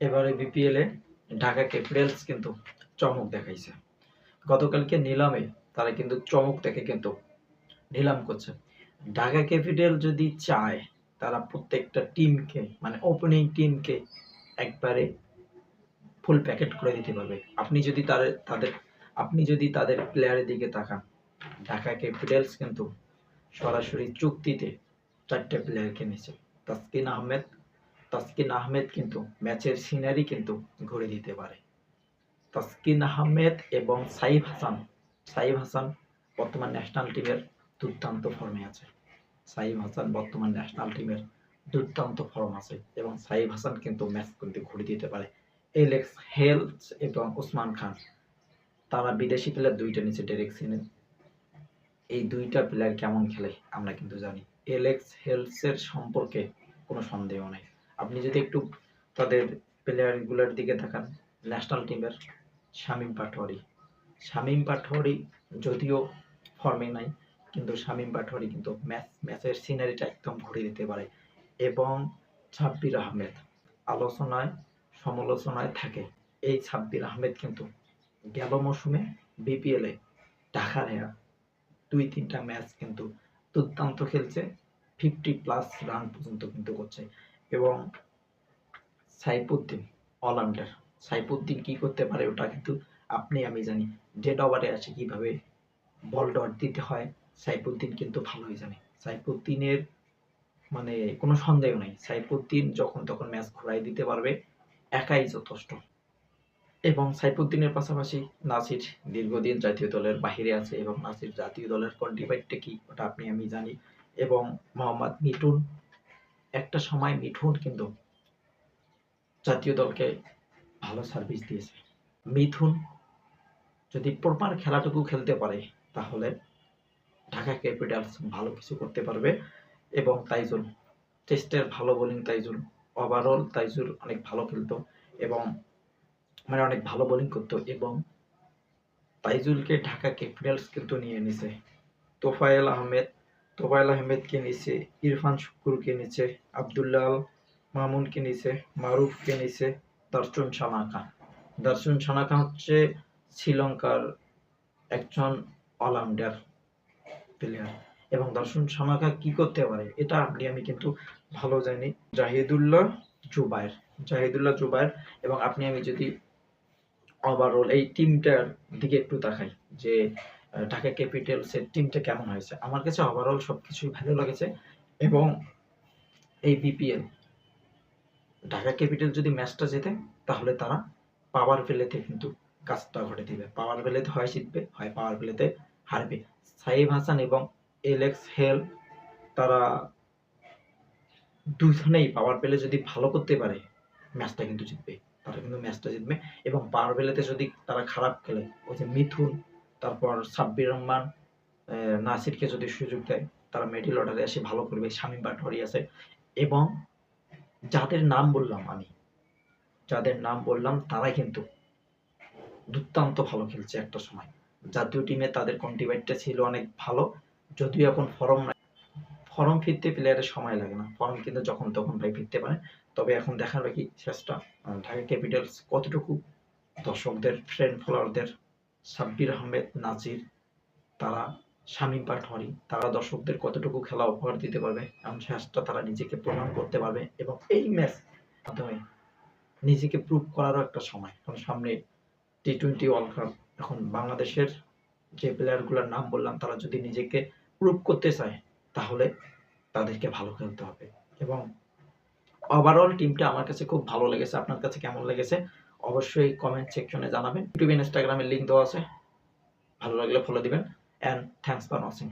এবারে বিপিএল এ ঢাকা ক্যাপিটালস কিন্তু চমক দেখাইছে। গতকালকে নিলামে তারা কিন্তু চমক দেখে কিন্তু নিলাম করছে। ঢাকা ক্যাপিটাল যদি চায় তারা প্রত্যেকটা টিমকে মানে ওপেনিং টিমকে একবারে ফুল প্যাকেট করে দিতে পারবে। আপনি যদি তাদের প্লেয়ারের দিকে তাকান, ঢাকা ক্যাপিটালস কিন্তু সরাসরি চুক্তিতে 4টে প্লেয়ার কিনেছে। তাসকিন আহমেদ কিন্তু ম্যাচের সিনারি কিন্তু ঘুরে দিতে পারে। তাসকিন আহমেদ এবং সাইফ হাসান বর্তমান ন্যাশনাল টিমের দুর্দান্ত ফর্মে আছে। সাইফ হাসান বর্তমান ন্যাশনাল টিমের দুর্দান্ত ফর্ম আছে এবং সাইফ হাসান কিন্তু ম্যাচ কিন্তু ঘুরে দিতে পারে। এলেক্স হেলস এবং ওসমান খান তারা বিদেশি প্লেয়ার দুইটা নিচে ডিরেকশনের এই দুইটা প্লেয়ার কেমন খেলে আমরা কিন্তু জানি। এলেক্স হেলসের সম্পর্কে কোনো সন্দেহ নাই। আপনি যদি একটু তাদের প্লেয়ারগুলোর দিকে তাকান, ন্যাশনাল টিমের শামীম পাটোয়ারি যদিও ফর্মে নাই, কিন্তু শামীম পাটোয়ারি কিন্তু ম্যাচের সিনারিটা একদম ঘুরে দিতে পারে। এবং সাব্বির আহমেদ সমালোচনায় থাকে। এই সাব্বির আহমেদ কিন্তু গেল মৌসুমে বিপিএলে ঢাকার হয়ে 2-3টা ম্যাচ কিন্তু দুর্দান্ত খেলছে, 50+ রান পর্যন্ত কিন্তু করছে। এবং সাইফুদ্দিন অলরাউন্ডার, সাইফুদ্দিন কি করতে পারে ওটা কিন্তু আমি জানি। ডেড ওভারে আসে কিভাবে বল ডট দিতে হয় সাইফুদ্দিন কিন্তু ভালোই জানে। সাইফুদ্দিনের মানে কোনো সন্দেহ নাই, সাইফুদ্দিন যখন তখন ম্যাচ ঘুরাই দিতে পারবে, একাই যথেষ্ট। এবং সাইফুদ্দিনের পাশাপাশি নাসির দীর্ঘদিন জাতীয় দলের বাহিরে আছে এবং নাসির জাতীয় দলের কন্ট্রিবিউটটা কি ওটা আমি জানি। এবং মোহাম্মদ মিঠুন, একটা সময় মিঠুন কিন্তু জাতীয় দলকে ভালো সার্ভিস দিয়েছে। মিঠুন যদি প্রপার খেলাটুকু খেলতে পারে তাহলে ঢাকা ক্যাপিটালস ভালো কিছু করতে পারবে। এবং তাইজুল, টেস্টের ভালো বোলিং তাইজুল, ওভারঅল তাইজুল অনেক ভালো খেলতো এবং মানে অনেক ভালো বোলিং করতো। এবং তাইজুলকে ঢাকা ক্যাপিটালস কিন্তু নিয়ে নিছে। তোফায়েল আহমেদকে নিছে, ইরফান শুক্কুরকে নিছে, আব্দুল্লাহ আল মামুনকে নিছে, মারুফকে নিছে, দর্শন সানাকা হচ্ছে শ্রীলঙ্কার একজন অলরাউন্ডার প্লেয়ার এবং দর্শন সানাকা কি করতে পারে এটা আমি কিন্তু ভালো জানি। জাহিদুল্লাহ জুবায়ের এবং আমি যদি ওভারঅল এই টিমটার দিকে একটু তাকাই যে ঢাকা ক্যাপিটালসের টিমটা কেমন হয়েছে, আমার কাছে ওভারঅল সবকিছুই ভালো লেগেছে। এবং এই বিপিএল ঢাকা ক্যাপিটাল যদি ম্যাচটা জেতে তাহলে তারা পাওয়ার প্লেতে কিন্তু কাজটা ঘটে দিবে। পাওয়ার প্লেতে হয় জিতবে, হয় পাওয়ার প্লেতে হারবে। সাইফ হাসান এবং এলেক্স হেল তারা দুজনেই পাওয়ার প্লে যদি ভালো করতে পারে ম্যাচটা কিন্তু জিতবে, এবং পাওয়ার প্লেতে যদি তারা খারাপ খেলে, ওই যে মিথুন, তারপর সাব্বির রহমান, নাসিরকে যদি সুযোগ দেয় তারা মিডল অর্ডারে এসে ভালো করবে। শামীম পাটোয়ারি আছে এবং যাদের নাম বললাম তারাই কিন্তু দুর্দান্ত ভালো খেলছে একটা সময়। জাতীয় টিমে তাদের কন্ট্রিবিউটটা ছিল অনেক ভালো, যদিও এখন ফর্ম ফিরতে প্লেয়ারের সময় লাগে না, ফর্ম কিন্তু যখন তখন ফিরতে পারে। তবে এখন দেখার বাকি শেষটা ঢাকা ক্যাপিটালস কতটুকু দর্শকদের, ফ্রেন্ড ফলোয়ারদের, সাব্বির আহমেদ, নাজির, তারা শামীম পাটোয়ারি, তারা দর্শকদের কতটুকু খেলা উপহার দিতে পারবে এবং শেষটা তারা নিজেকে প্রমাণ করতে পারবে। এবং এই ম্যাচ মাধ্যমে নিজেকে প্রুভ করারও একটা সময়, কারণ সামনে টি-20 ওয়ার্ল্ড কাপ। এখন বাংলাদেশের যে প্লেয়ারগুলোর নাম বললাম তারা যদি নিজেকে প্রুভ করতে চায় তাহলে তাদেরকে ভালো খেলতে হবে। এবং ওভারঅল টিমটা আমার কাছে খুব ভালো লেগেছে। আপনার কাছে কেমন লেগেছে অবশ্যই কমেন্ট সেকশনে জানাবেন। ইউটিউব, ইনস্টাগ্রামের লিঙ্ক দেওয়া আছে, ভালো লাগলে ফলো দিবেন। And thanks for watching.